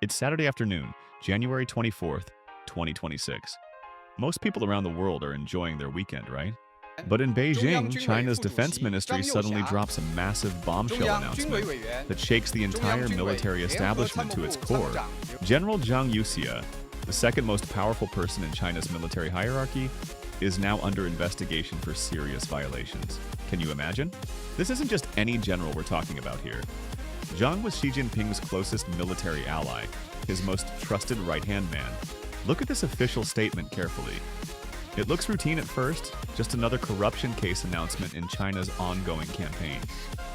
It's Saturday afternoon, January 24th, 2026. Most people around the world are enjoying their weekend, right? But in 中央 Beijing, 军委 China's 副主 defense 席 ministry 张又 suddenly 侠， drops a massive 中 bombshell 央军委 announcement 委员， that shakes the 中央 entire 军委 military 联合 establishment 参谋 to its 部参谋 core. 长 General Zhang Youxia, the second most powerful person in China's military hierarchy, is now under investigation for serious violations. Can you imagine? This isn't just any general we're talking about here. Zhang was Xi Jinping's closest military ally, his most trusted right-hand man. Look at this official statement carefully. It looks routine at first, just another corruption case announcement in China's ongoing campaign.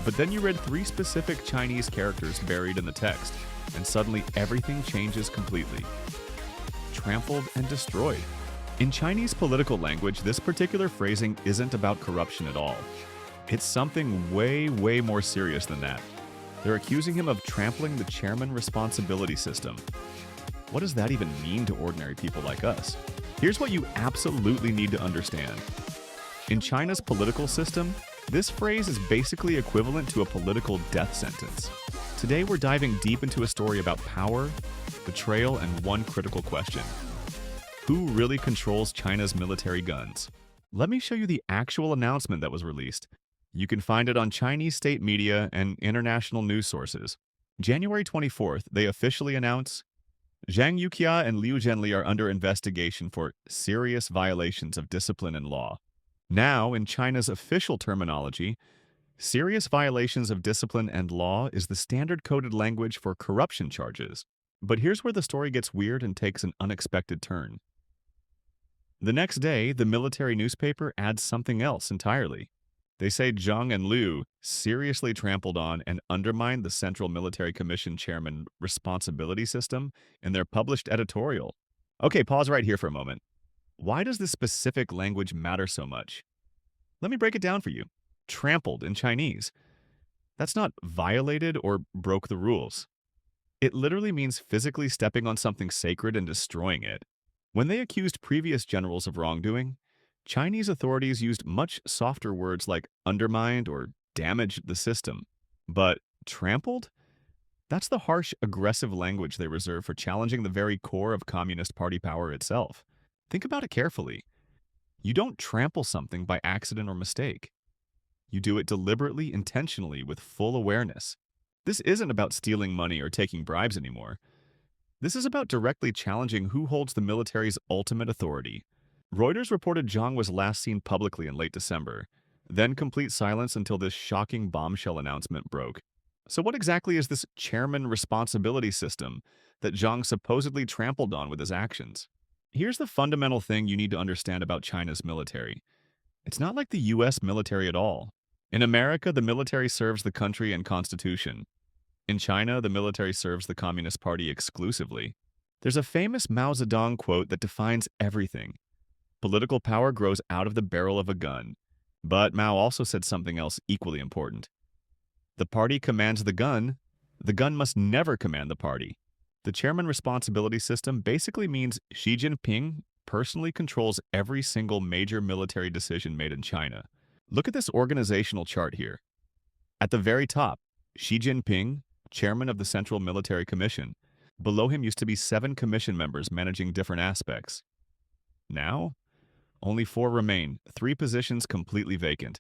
But then you read three specific Chinese characters buried in the text, and suddenly everything changes completely. Trampled and destroyed. In Chinese political language, this particular phrasing isn't about corruption at all. It's something way more serious than that. They're accusing him of trampling the chairman responsibility system. What does that even mean to ordinary people like us? Here's what you absolutely need to understand. In China's political system, this phrase is basically equivalent to a political death sentence. Today we're diving deep into a story about power, betrayal, and one critical question. Who really controls China's military guns? Let me show you the actual announcement that was released. You can find it on Chinese state media and international news sources. January 24th, they officially announce ZHANG YOUXIA and Liu Zhenli are under investigation for serious violations of discipline and law. Now, in China's official terminology, serious violations of discipline and law is the standard coded language for corruption charges. But here's where the story gets weird and takes an unexpected turn. The next day, the military newspaper adds something else entirely. They say Zhang and Liu seriously trampled on and undermined the Central Military Commission Chairman responsibility system in their published editorial. Okay, pause right here for a moment. Why does this specific language matter so much? Let me break it down for you. Trampled in Chinese. That's not violated or broke the rules. It literally means physically stepping on something sacred and destroying it. When they accused previous generals of wrongdoing, Chinese authorities used much softer words like undermined or damaged the system. But trampled? That's the harsh, aggressive language they reserve for challenging the very core of Communist Party power itself. Think about it carefully. You don't trample something by accident or mistake. You do it deliberately, intentionally, with full awareness. This isn't about stealing money or taking bribes anymore. This is about directly challenging who holds the military's ultimate authority. Reuters reported Zhang was last seen publicly in late December, then complete silence until this shocking bombshell announcement broke. So what exactly is this chairman responsibility system that Zhang supposedly trampled on with his actions? Here's the fundamental thing you need to understand about China's military. It's not like the US military at all. In America, the military serves the country and constitution. In China, the military serves the Communist Party exclusively. There's a famous Mao Zedong quote that defines everything. Political power grows out of the barrel of a gun. But Mao also said something else equally important. The party commands the gun must never command the party. The chairman responsibility system basically means Xi Jinping personally controls every single major military decision made in China. Look at this organizational chart here. At the very top, Xi Jinping, chairman of the Central Military Commission. Below him used to be 7 commission members managing different aspects. Now, only 4 remain, 3 positions completely vacant.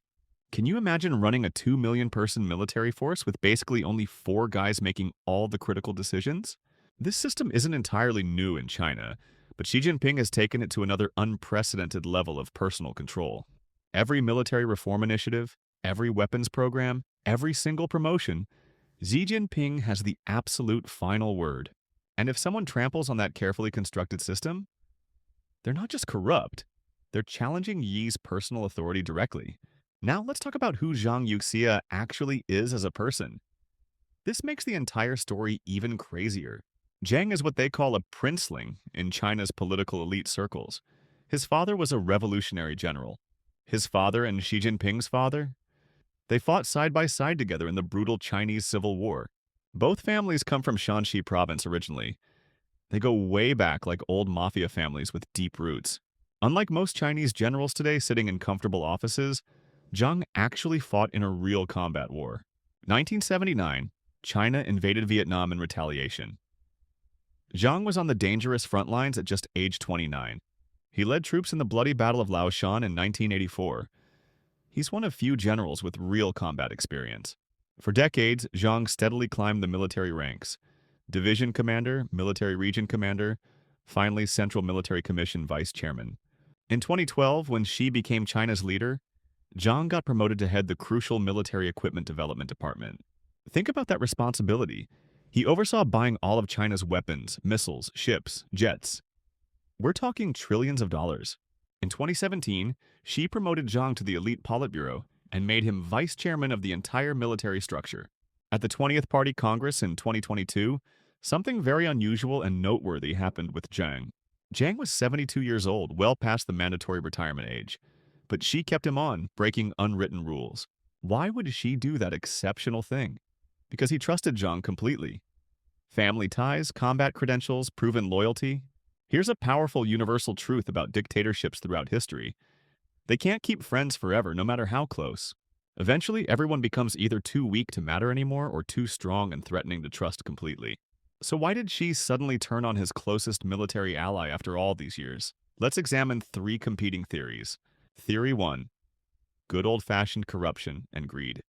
Can you imagine running a 2 million person military force with basically only 4 guys making all the critical decisions? This system isn't entirely new in China, but Xi Jinping has taken it to another unprecedented level of personal control. Every military reform initiative, every weapons program, every single promotion, Xi Jinping has the absolute final word. And if someone tramples on that carefully constructed system, they're not just corrupt, they're challenging Yi's personal authority directly. Now let's talk about who Zhang Youxia actually is as a person. This makes the entire story even crazier. Zhang is what they call a princeling in China's political elite circles. His father was a revolutionary general. His father and Xi Jinping's father? They fought side by side together in the brutal Chinese Civil War. Both families come from Shanxi province originally. They go way back like old mafia families with deep roots. Unlike most Chinese generals today sitting in comfortable offices, Zhang actually fought in a real combat war. 1979, China invaded Vietnam in retaliation. Zhang was on the dangerous front lines at just age 29. He led troops in the bloody Battle of Laoshan in 1984. He's one of few generals with real combat experience. For decades, Zhang steadily climbed the military ranks. Division commander, military region commander, finally Central Military Commission vice chairman. In 2012, when Xi became China's leader, Zhang got promoted to head the crucial military equipment development department. Think about that responsibility. He oversaw buying all of China's weapons, missiles, ships, jets. We're talking trillions of dollars. In 2017, Xi promoted Zhang to the elite Politburo and made him vice chairman of the entire military structure. At the 20th Party Congress in 2022, something very unusual and noteworthy happened with Zhang. Zhang was 72 years old, well past the mandatory retirement age. But Xi kept him on, breaking unwritten rules. Why would Xi do that exceptional thing? Because he trusted Zhang completely. Family ties, combat credentials, proven loyalty. Here's a powerful universal truth about dictatorships throughout history. They can't keep friends forever, no matter how close. Eventually, everyone becomes either too weak to matter anymore or too strong and threatening to trust completely. So why did Xi suddenly turn on his closest military ally after all these years? Let's examine 3 competing theories. Theory 1. Good old-fashioned corruption and greed.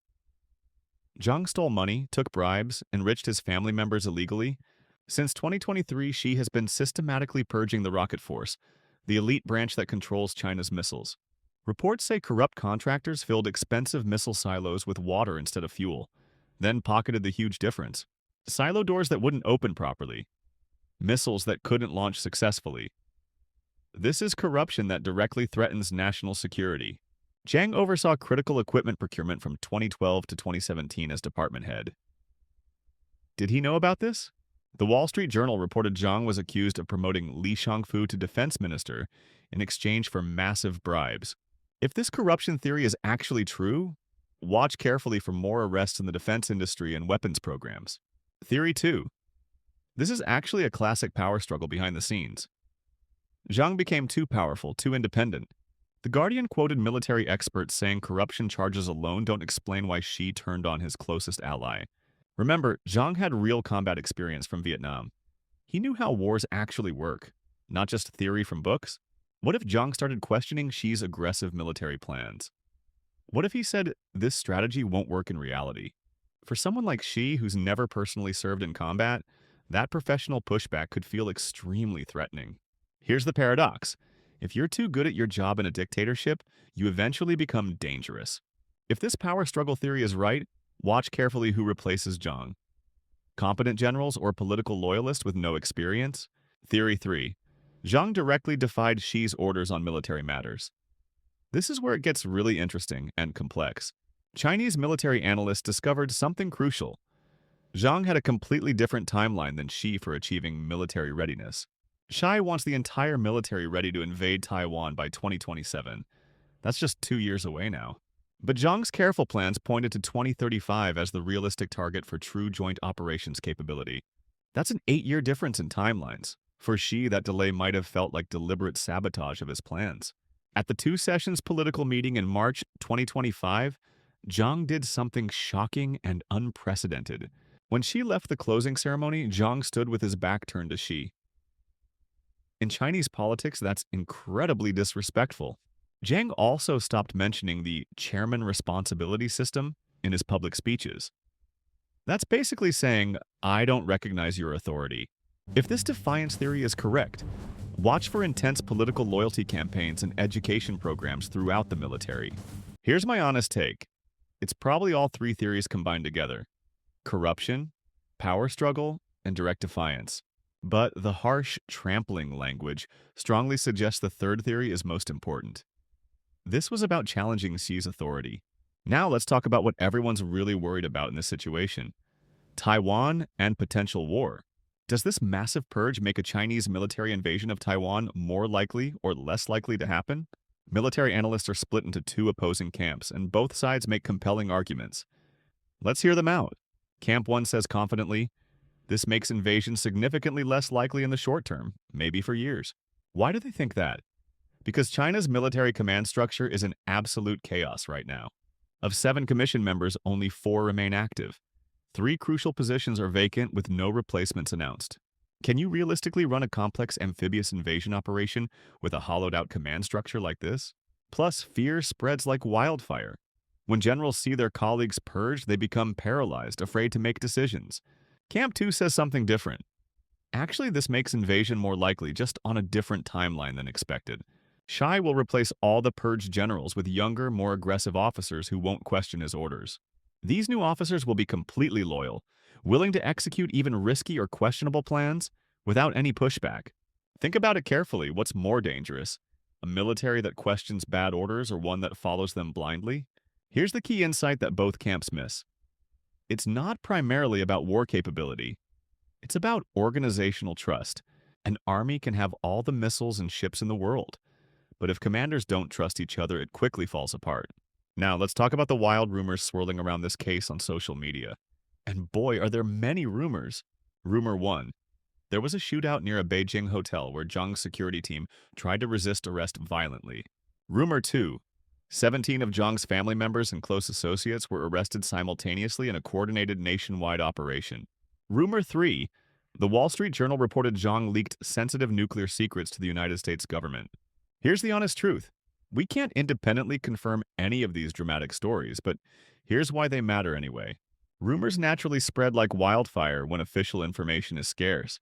Zhang stole money, took bribes, enriched his family members illegally. Since 2023, Xi has been systematically purging the rocket force, the elite branch that controls China's missiles. Reports say corrupt contractors filled expensive missile silos with water instead of fuel, then pocketed the huge difference. Silo doors that wouldn't open properly. Missiles that couldn't launch successfully. This is corruption that directly threatens national security. Zhang oversaw critical equipment procurement from 2012 to 2017 as department head. Did he know about this? The Wall Street Journal reported Zhang was accused of promoting Li Shangfu to defense minister in exchange for massive bribes. If this corruption theory is actually true, watch carefully for more arrests in the defense industry and weapons programs. Theory 2. This is actually a classic power struggle behind the scenes. Zhang became too powerful, too independent. The Guardian quoted military experts saying corruption charges alone don't explain why Xi turned on his closest ally. Remember, Zhang had real combat experience from Vietnam. He knew how wars actually work, not just theory from books. What if Zhang started questioning Xi's aggressive military plans? What if he said this strategy won't work in reality? For someone like Xi, who's never personally served in combat, that professional pushback could feel extremely threatening. Here's the paradox. If you're too good at your job in a dictatorship, you eventually become dangerous. If this power struggle theory is right, watch carefully who replaces Zhang. Competent generals or political loyalists with no experience? Theory 3. Zhang directly defied Xi's orders on military matters. This is where it gets really interesting and complex. Chinese military analysts discovered something crucial. Zhang had a completely different timeline than Xi for achieving military readiness. Xi wants the entire military ready to invade Taiwan by 2027. That's just 2 years away now. But Zhang's careful plans pointed to 2035 as the realistic target for true joint operations capability. That's an 8-year difference in timelines. For Xi, that delay might have felt like deliberate sabotage of his plans. At the 2 sessions political meeting in March 2025, Zhang did something shocking and unprecedented. When Xi left the closing ceremony, Zhang stood with his back turned to Xi. In Chinese politics, that's incredibly disrespectful. Zhang also stopped mentioning the chairman responsibility system in his public speeches. That's basically saying, I don't recognize your authority. If this defiance theory is correct, watch for intense political loyalty campaigns and education programs throughout the military. Here's my honest take. It's probably all 3 theories combined together. Corruption, power struggle, and direct defiance. But the harsh, trampling language strongly suggests the 3rd theory is most important. This was about challenging Xi's authority. Now let's talk about what everyone's really worried about in this situation. Taiwan and potential war. Does this massive purge make a Chinese military invasion of Taiwan more likely or less likely to happen? Military analysts are split into 2 opposing camps, and both sides make compelling arguments. Let's hear them out. Camp 1 says confidently, this makes invasion significantly less likely in the short term, maybe for years. Why do they think that? Because China's military command structure is in absolute chaos right now. Of 7 commission members, only 4 remain active. 3 crucial positions are vacant with no replacements announced. Can you realistically run a complex amphibious invasion operation with a hollowed-out command structure like this? Plus, fear spreads like wildfire. When generals see their colleagues purged, they become paralyzed, afraid to make decisions. Camp 2 says something different. Actually, this makes invasion more likely, just on a different timeline than expected. Xi will replace all the purged generals with younger, more aggressive officers who won't question his orders. These new officers will be completely loyal, willing to execute even risky or questionable plans without any pushback. Think about it carefully. What's more dangerous? A military that questions bad orders or one that follows them blindly? Here's the key insight that both camps miss. It's not primarily about war capability. It's about organizational trust. An army can have all the missiles and ships in the world, but if commanders don't trust each other, it quickly falls apart. Now, let's talk about the wild rumors swirling around this case on social media. And boy, are there many rumors. Rumor 1. There was a shootout near a Beijing hotel where Zhang's security team tried to resist arrest violently. Rumor 2. 17 of Zhang's family members and close associates were arrested simultaneously in a coordinated nationwide operation. Rumor 3. The Wall Street Journal reported Zhang leaked sensitive nuclear secrets to the United States government. Here's the honest truth. We can't independently confirm any of these dramatic stories, but here's why they matter anyway. Rumors naturally spread like wildfire when official information is scarce.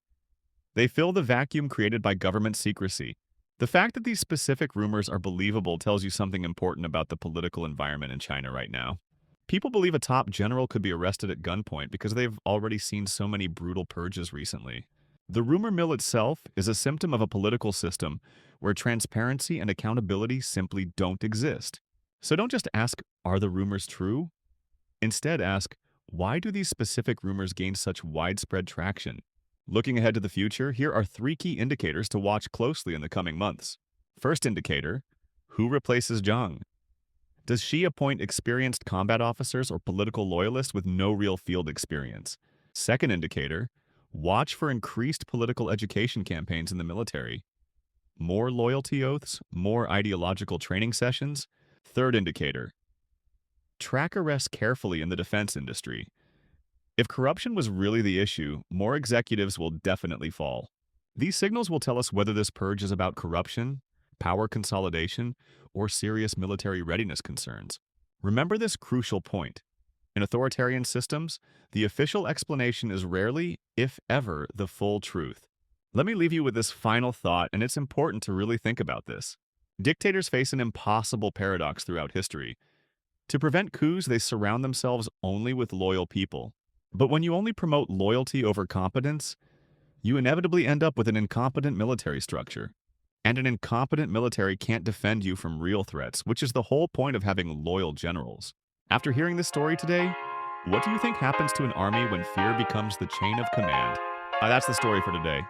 They fill the vacuum created by government secrecy. The fact that these specific rumors are believable tells you something important about the political environment in China right now. People believe a top general could be arrested at gunpoint because they've already seen so many brutal purges recently. The rumor mill itself is a symptom of a political system where transparency and accountability simply don't exist. So don't just ask, are the rumors true? Instead ask, why do these specific rumors gain such widespread traction? Looking ahead to the future, here are 3 key indicators to watch closely in the coming months. First indicator, who replaces Zhang? Does Xi appoint experienced combat officers or political loyalists with no real field experience? Second indicator, watch for increased political education campaigns in the military. More loyalty oaths, more ideological training sessions. Third indicator, track arrests carefully in the defense industry. If corruption was really the issue, more executives will definitely fall. These signals will tell us whether this purge is about corruption, power consolidation, or serious military readiness concerns. Remember this crucial point. In authoritarian systems, the official explanation is rarely, if ever, the full truth. Let me leave you with this final thought, and it's important to really think about this. Dictators face an impossible paradox throughout history. To prevent coups, they surround themselves only with loyal people. But when you only promote loyalty over competence, you inevitably end up with an incompetent military structure. And an incompetent military can't defend you from real threats, which is the whole point of having loyal generals. After hearing this story today, what do you think happens to an army when fear becomes the chain of command? That's the story for today.